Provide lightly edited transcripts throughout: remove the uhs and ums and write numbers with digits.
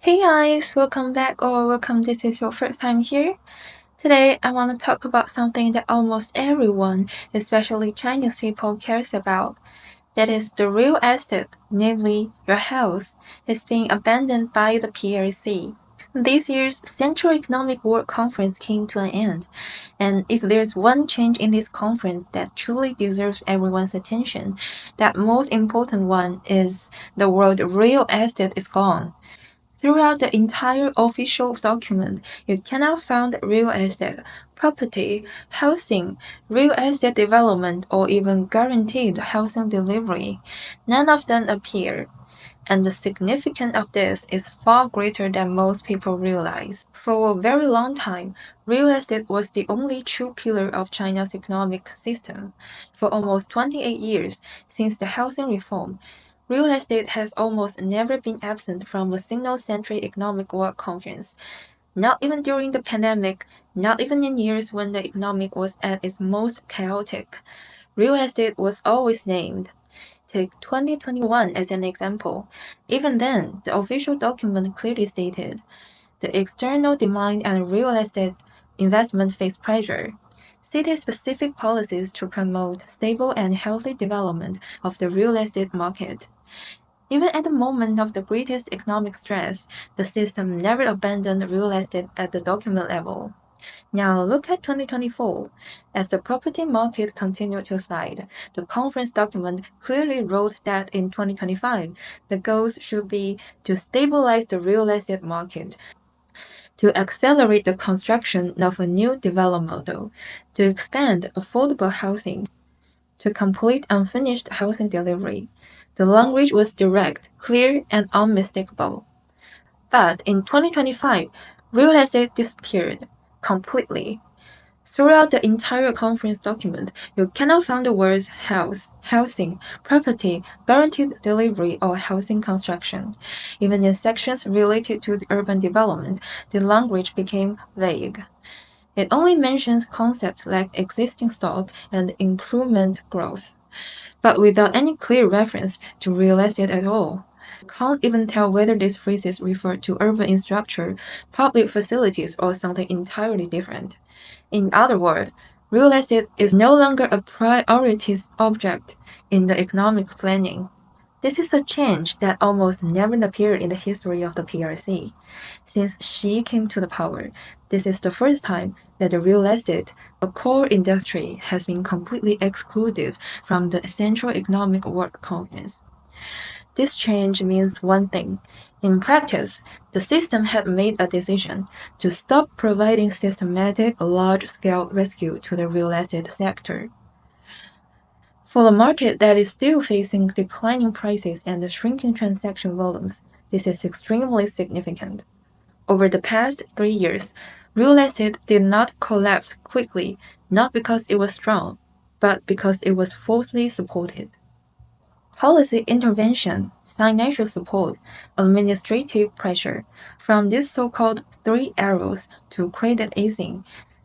Hey guys, welcome back or welcome this is your first time here. Today I want to talk about something that almost everyone, especially Chinese people, cares about. That is the real estate, namely your house, is being abandoned by the PRC. This year's Central Economic World Conference came to an end, and if there's one change in this conference that truly deserves everyone's attention, that most important one is the word real estate is gone. Throughout the entire official document, you cannot find real estate, property, housing, real estate development, or even guaranteed housing delivery. None of them appear, and the significance of this is far greater than most people realize. For a very long time, real estate was the only true pillar of China's economic system. For almost 28 years since the housing reform, real estate has almost never been absent from a single Central Economic World Conference. Not even during the pandemic, not even in years when the economic was at its most chaotic. Real estate was always named. Take 2021 as an example. Even then, the official document clearly stated the external demand and real estate investment face pressure. Cited specific policies to promote stable and healthy development of the real estate market. Even at the moment of the greatest economic stress, the system never abandoned real estate at the document level. Now look at 2024. As the property market continued to slide, the conference document clearly wrote that in 2025, the goals should be to stabilize the real estate market, to accelerate the construction of a new development model, to expand affordable housing, to complete unfinished housing delivery. The language was direct, clear, and unmistakable. But in 2025, real estate disappeared completely. Throughout the entire conference document, you cannot find the words house, housing, property, guaranteed delivery, or housing construction. Even in sections related to the urban development, the language became vague. It only mentions concepts like existing stock and increment growth, but without any clear reference to real estate at all. Can't even tell whether these phrases refer to urban infrastructure, public facilities, or something entirely different. In other words, real estate is no longer a priority object in the economic planning. This is a change that almost never appeared in the history of the PRC. Since Xi came to the power, this is the first time that the real estate, a core industry, has been completely excluded from the Central Economic Work Conference. This change means one thing. In practice, the system had made a decision to stop providing systematic, large-scale rescue to the real estate sector. For a market that is still facing declining prices and shrinking transaction volumes, this is extremely significant. Over the past 3 years, real estate did not collapse quickly, not because it was strong, but because it was falsely supported. Policy intervention, financial support, administrative pressure, from these so-called three arrows to credit easing,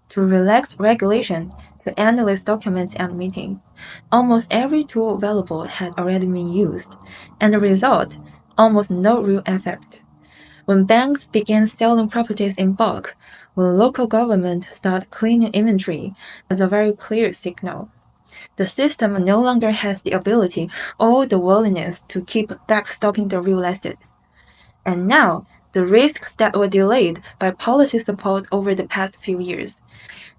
to relaxed regulation, to endless documents and meetings. Almost every tool available had already been used, and the result, almost no real effect. When banks began selling properties in bulk, when local government started cleaning inventory, that's a very clear signal. The system no longer has the ability or the willingness to keep backstopping the real estate. And now, the risks that were delayed by policy support over the past few years.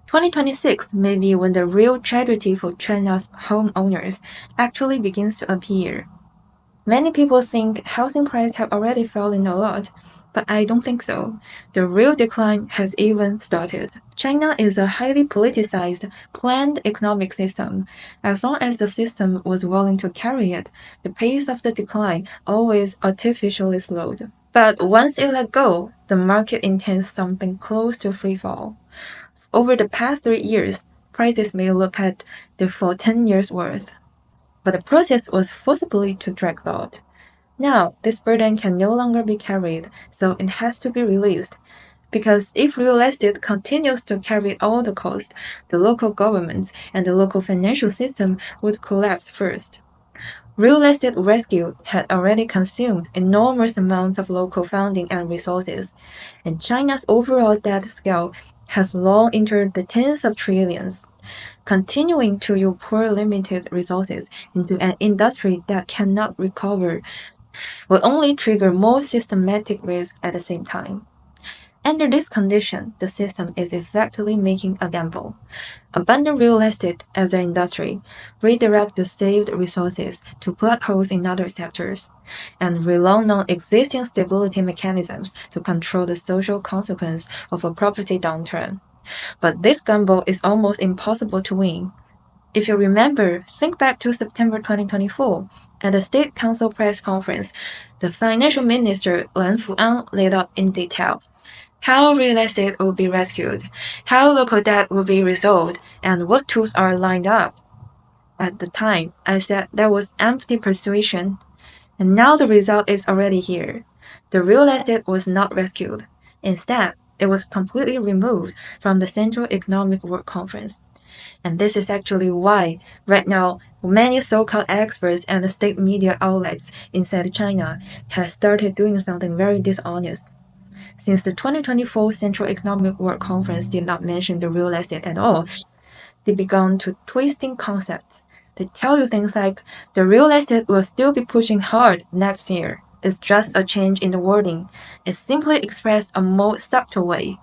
2026 may be when the real tragedy for China's homeowners actually begins to appear. Many people think housing prices have already fallen a lot, but I don't think so. The real decline has even started. China is a highly politicized, planned economic system. As long as the system was willing to carry it, the pace of the decline always artificially slowed. But once it let go, the market intends something close to free fall. Over the past 3 years, prices may look at the full 10 years worth. But the process was forcibly to drag out. Now, this burden can no longer be carried, so it has to be released. Because if real estate continues to carry all the cost, the local governments and the local financial system would collapse first. Real estate rescue had already consumed enormous amounts of local funding and resources, and China's overall debt scale has long entered the tens of trillions. Continuing to pour limited resources into an industry that cannot recover will only trigger more systematic risk at the same time. Under this condition, the system is effectively making a gamble. Abandon real estate as an industry, redirect the saved resources to plug holes in other sectors, and rely on existing stability mechanisms to control the social consequence of a property downturn. But this gamble is almost impossible to win. If you remember, think back to September 2024. At the State Council press conference, the Financial Minister Lan Fuan laid out in detail how real estate will be rescued, how local debt will be resolved, and what tools are lined up. At the time, I said that was empty persuasion, and now the result is already here. The real estate was not rescued. Instead, it was completely removed from the Central Economic Work Conference. And this is actually why, right now, many so-called experts and the state media outlets inside China have started doing something very dishonest. Since the 2024 Central Economic Work Conference did not mention the real estate at all, they began to twisting concepts. They tell you things like the real estate will still be pushing hard next year. It's just a change in the wording. It's simply expressed a more subtle way.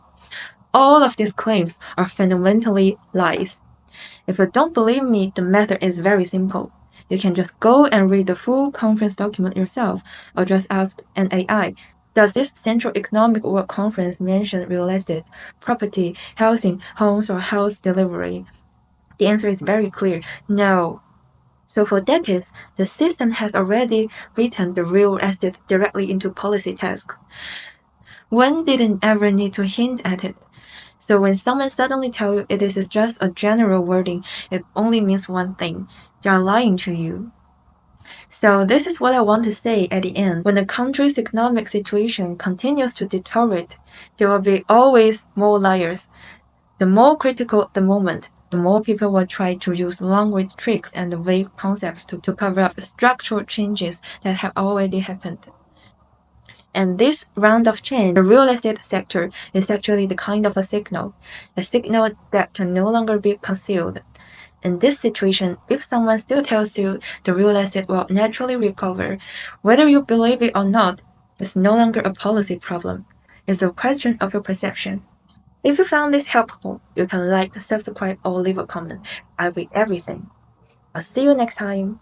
All of these claims are fundamentally lies. If you don't believe me, the method is very simple. You can just go and read the full conference document yourself, or just ask an AI, does this Central Economic Work Conference mention real estate, property, housing, homes, or house delivery? The answer is very clear, no. So for decades, the system has already written the real estate directly into policy text. One didn't ever need to hint at it. So when someone suddenly tells you it is just a general wording, it only means one thing. They are lying to you. So this is what I want to say at the end. When the country's economic situation continues to deteriorate, there will be always more liars. The more critical the moment, the more people will try to use long-range tricks and vague concepts to cover up structural changes that have already happened. And this round of change, the real estate sector, is actually the kind of a signal that can no longer be concealed. In this situation, if someone still tells you the real estate will naturally recover, whether you believe it or not, it's no longer a policy problem. It's a question of your perception. If you found this helpful, you can like, subscribe, or leave a comment. I read everything. I'll see you next time.